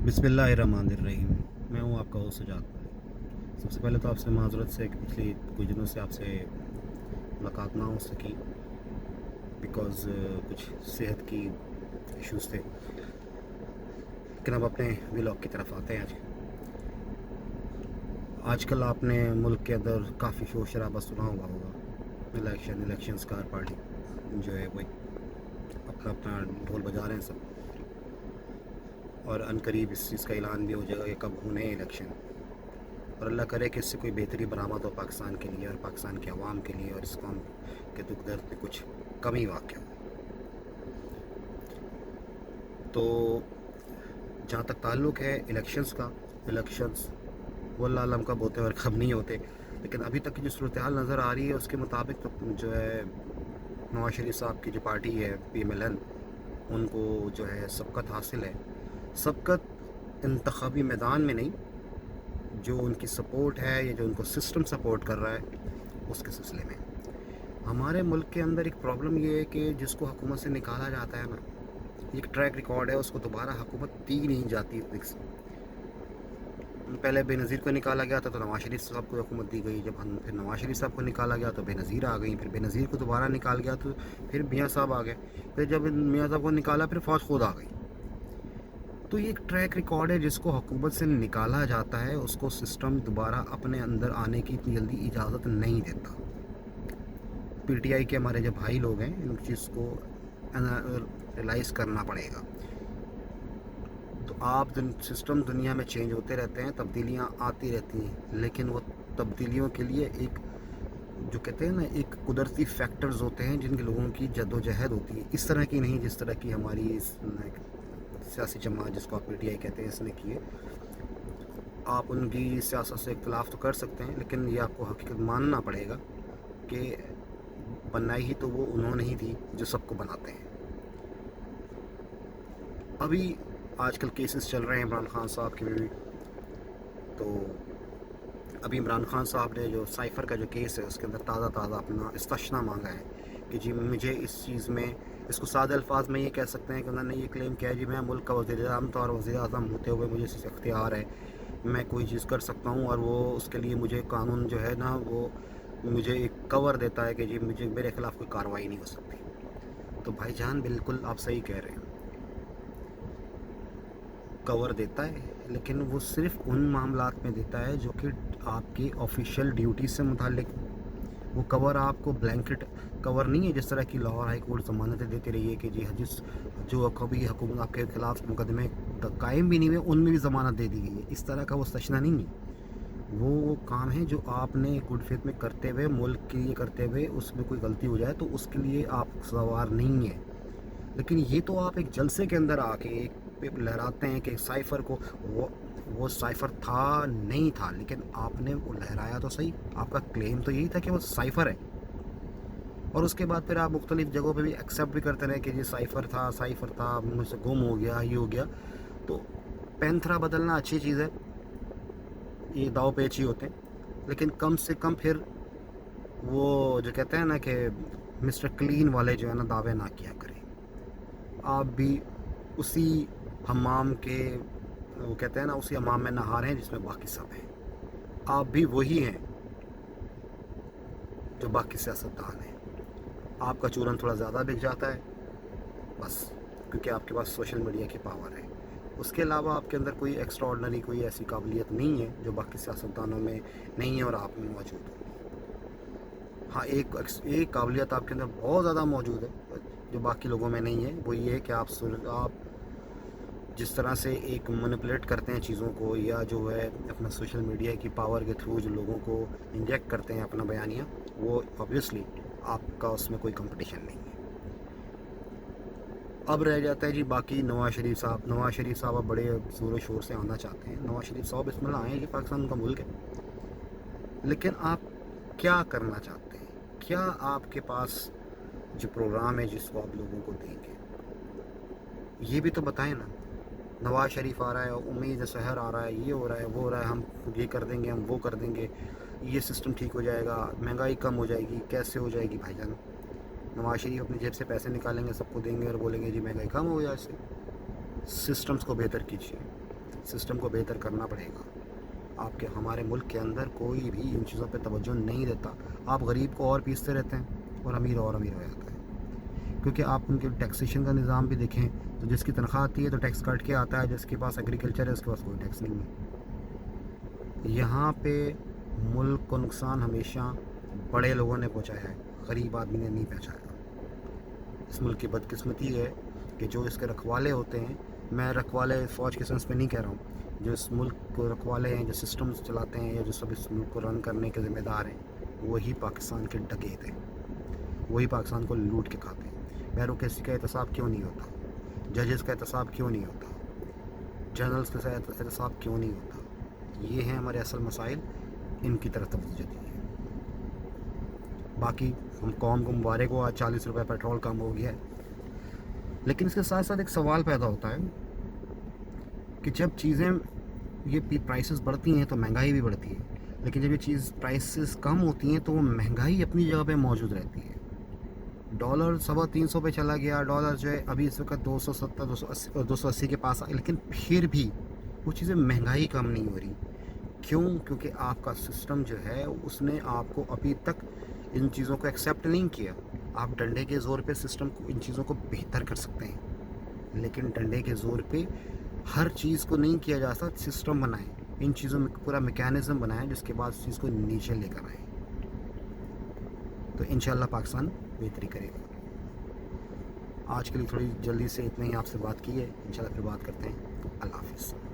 बिस्मिल्लाहिर्रहमानिर्रहीम। मैं हूँ आपका होस्ट सजाद भाई। सबसे पहले तो आपसे माज़रत से कि पिछले कुछ दिनों से आपसे मुलाकात ना हो सकी बिकॉज़ कुछ सेहत की इश्यूज़ थे। लेकिन अब अपने व्लॉग की तरफ आते हैं। आजकल आपने मुल्क के अंदर काफ़ी शोर शराबा सुना हुआ होगा। इलेक्शंस कार पार्टी जो है वही अपना अपना ढोल बजा रहे हैं सब, और अनकरीब इस चीज़ का ऐलान भी हो जाएगा कि कब होने हैं इलेक्शन। और अल्लाह करे कि इससे कोई बेहतरी बरामद हो पाकिस्तान के लिए और पाकिस्तान के अवाम के लिए, और इस कौम के दुख दर्द में कुछ कमी वाक़ हो। तो जहाँ तक ताल्लुक़ है इलेक्शंस वो अल्लाह आलम कब होते हैं और कब नहीं होते, लेकिन अभी तक की जो सूरत हाल नज़र आ रही है उसके मुताबिक तो जो है नवाज शरीफ साहब की जो पार्टी है PMLN, उनको जो है सबकत हासिल है। सबकत इंतखाबी मैदान में नहीं, जो उनकी सपोर्ट है या जो उनको सिस्टम सपोर्ट कर रहा है उसके सिलसिले में। हमारे मुल्क के अंदर एक प्रॉब्लम ये है कि जिसको हुकूमत से निकाला जाता है ना, एक ट्रैक रिकॉर्ड है, उसको दोबारा हुकूमत दी नहीं जाती। पहले बेनज़ीर को निकाला गया था तो नवाज शरीफ साहब को हुकूमत दी गई, जब फिर नवाज शरीफ साहब को निकाला गया तो बेनज़ीर आ गई, फिर बेनज़ीर को दोबारा निकाल गया तो फिर मियाँ साहब आ गए, फिर जब मियाँ साहब को निकाला फिर फौज खुद आ गई। तो ये एक ट्रैक रिकॉर्ड है, जिसको हुकूमत से निकाला जाता है उसको सिस्टम दोबारा अपने अंदर आने की इतनी जल्दी इजाज़त नहीं देता। PTI के हमारे जो भाई लोग हैं, इन चीज़ को रियलाइज़ करना पड़ेगा। तो सिस्टम दुनिया में चेंज होते रहते हैं, तब्दीलियाँ आती रहती हैं, लेकिन वो तब्दीलियों के लिए एक जो कहते हैं ना, एक कुदरती फैक्टर्स होते हैं जिनके लोगों की जद्दोजहद होती है। इस तरह की नहीं जिस तरह की हमारी सियासी जमात जिसको आप PTI कहते हैं इसने किए। आप उनकी सियासत से इख्तलाफ तो कर सकते हैं, लेकिन ये आपको हकीकत मानना पड़ेगा कि बनाई ही तो वो उन्होंने ही थी जो सबको बनाते हैं। अभी आजकल केसेस चल रहे हैं इमरान खान साहब के भी, तो अभी इमरान खान साहब ने जो साइफ़र का जो केस है उसके अंदर ताज़ा अपना इस्तिग़फ़ार मांगा है कि जी मुझे इस चीज़ में, इसको सादे अल्फाज में ये कह सकते हैं कि उन्होंने ये क्लेम किया है जी मैं मुल्क का वज़ीर-ए-आज़म था और वज़ीर-ए-आज़म होते हुए मुझे इस इख्तियार है, मैं कोई चीज़ कर सकता हूँ, और वो उसके लिए मुझे कानून जो है ना वो मुझे एक कवर देता है कि जी मुझे मेरे ख़िलाफ़ कोई कार्रवाई नहीं हो सकती। तो भाईजान बिल्कुल आप सही कह रहे हैं, कवर देता है, लेकिन वो सिर्फ़ उन मामलात में देता है जो कि आपकी ऑफिशियल ड्यूटी से मुताल्लिक़। वो कवर आपको ब्लैंकेट कवर नहीं है, जिस तरह की लाहौर हाई कोर्ट ज़मानतें देती रही है कि जी जो कभी हुकूमत आपके ख़िलाफ़ मुकदमे कायम भी नहीं हुए उनमें भी ज़मानत दे दी गई है। इस तरह का वो सचना नहीं है। वो काम है जो आपने गुड फेथ में करते हुए, मुल्क के लिए करते हुए, उसमें कोई गलती हो जाए तो उसके लिए आप सवार नहीं है। लेकिन ये तो आप एक जलसे के अंदर आके एक पे लहराते हैं कि साइफ़र को वो साइफ़र था नहीं था, लेकिन आपने वो लहराया तो सही, आपका क्लेम तो यही था कि वो साइफ़र है, और उसके बाद फिर आप मुख्तलिफ़ जगहों पे भी एक्सेप्ट भी करते रहे कि ये साइफ़र था, मुझसे गुम हो गया, ये हो गया। तो पैंथरा बदलना अच्छी चीज़ है, ये दाव पेच ही होते हैं, लेकिन कम से कम फिर वो जो कहते हैं ना कि मिस्टर क्लीन वाले जो है ना दावे ना किया करें। आप भी उसी हमाम के, वो कहते हैं ना, उसी हमाम में नहा रहे हैं जिसमें बाकी सब हैं। आप भी वही हैं जो बाकी सियासतदान हैं। आपका चूरन थोड़ा ज़्यादा बिक जाता है बस, क्योंकि आपके पास सोशल मीडिया की पावर है। उसके अलावा आपके अंदर कोई एक्स्ट्राऑर्डिनरी कोई ऐसी काबिलियत नहीं है जो बाकी सियासतदानों में नहीं है और आप में मौजूद हो। हाँ, एक काबिलियत आपके अंदर बहुत ज़्यादा मौजूद है जो बाकी लोगों में नहीं है, वो ये है कि आप जिस तरह से एक मैनिपुलेट करते हैं चीज़ों को, या जो है अपना सोशल मीडिया की पावर के थ्रू जो लोगों को इंजेक्ट करते हैं अपना बयानिया, वो ऑब्वियसली आपका उसमें कोई कंपटीशन नहीं है। अब रह जाता है जी बाकी नवाज शरीफ साहब अब बड़े ज़ोर शोर से आना चाहते हैं। नवाज शरीफ साहब बिस्मिल्लाह आए, ये पाकिस्तान उनका मुल्क है, लेकिन आप क्या करना चाहते हैं? क्या आपके पास जो प्रोग्राम है जिसको आप लोगों को देंगे, ये भी तो बताएं ना। नवाज शरीफ आ रहा है, उम्मीद शहर आ रहा है, ये हो रहा है, वो हो रहा है, हम ये कर देंगे, हम वो कर देंगे, ये सिस्टम ठीक हो जाएगा, महंगाई कम हो जाएगी। कैसे हो जाएगी भाईजान? नवाज शरीफ अपनी जेब से पैसे निकालेंगे, सबको देंगे और बोलेंगे जी महंगाई कम हो जाए। इससे सिस्टम्स को बेहतर कीजिए, सिस्टम को बेहतर करना पड़ेगा। आपके हमारे मुल्क के अंदर कोई भी इन चीज़ों पे तवज्जो नहीं देता। आप गरीब को और पीसते रहते हैं और अमीर हो जाता है। क्योंकि आप उनके टैक्सेशन का निज़ाम भी देखें तो जिसकी तनख्वाह आती है तो टैक्स कट के आता है, जिसके पास एग्रीकल्चर है उसके पास कोई टैक्स नहीं है। यहाँ पे मुल्क को नुकसान हमेशा बड़े लोगों ने पहुँचाया है, गरीब आदमी ने नहीं पहुँचाया। इस मुल्क की बदकिस्मती है कि जो इसके रखवाले होते हैं, मैं रखवाले फ़ौज के सेंस पे नहीं कह रहा हूँ, जो इस मुल्क को रखवाले हैं, जो सिस्टम्स चलाते हैं या जो सब इस मुल्क को रन करने के ज़िम्मेदार हैं, वही पाकिस्तान के डकैत हैं, वही पाकिस्तान को लूट के खाते हैं। ब्यूरोक्रेसी का एहतसाब क्यों नहीं होता? जजेस का एहतसाब क्यों नहीं होता? जनरल्स का एहतसाब क्यों नहीं होता? ये हैं हमारे असल मसाइल, इनकी तरफ तवज्जो दीजिए। बाकी हम कौम को मुबारक हो, आज 40 रुपये पेट्रोल कम हो गया है, लेकिन इसके साथ साथ एक सवाल पैदा होता है कि जब चीज़ें ये प्राइसेस बढ़ती हैं तो महंगाई भी बढ़ती है, लेकिन जब ये चीज़ प्राइसेस कम होती हैं तो वो महंगाई अपनी जगह पे मौजूद रहती है। डॉलर 350 पे चला गया, डॉलर जो है अभी इस वक्त 270 280 के पास, लेकिन फिर भी वो चीज़ें महंगाई कम नहीं हो रही। क्यों? क्योंकि आपका सिस्टम जो है उसने आपको अभी तक इन चीज़ों को एक्सेप्ट नहीं किया। आप डंडे के ज़ोर पे सिस्टम को, इन चीज़ों को बेहतर कर सकते हैं, लेकिन डंडे के ज़ोर पे हर चीज़ को नहीं किया जा सकता। सिस्टम बनाएं, इन चीज़ों में पूरा मैकेनिज़्म बनाएं, जिसके बाद इस चीज़ को नीचे लेकर आएँ, तो इंशाल्लाह पाकिस्तान बेहतरी करेगा। आज के लिए थोड़ी जल्दी से इतना ही आपसे बात की है, इंशाल्लाह फिर बात करते हैं। अल्लाह हाफ़िज़।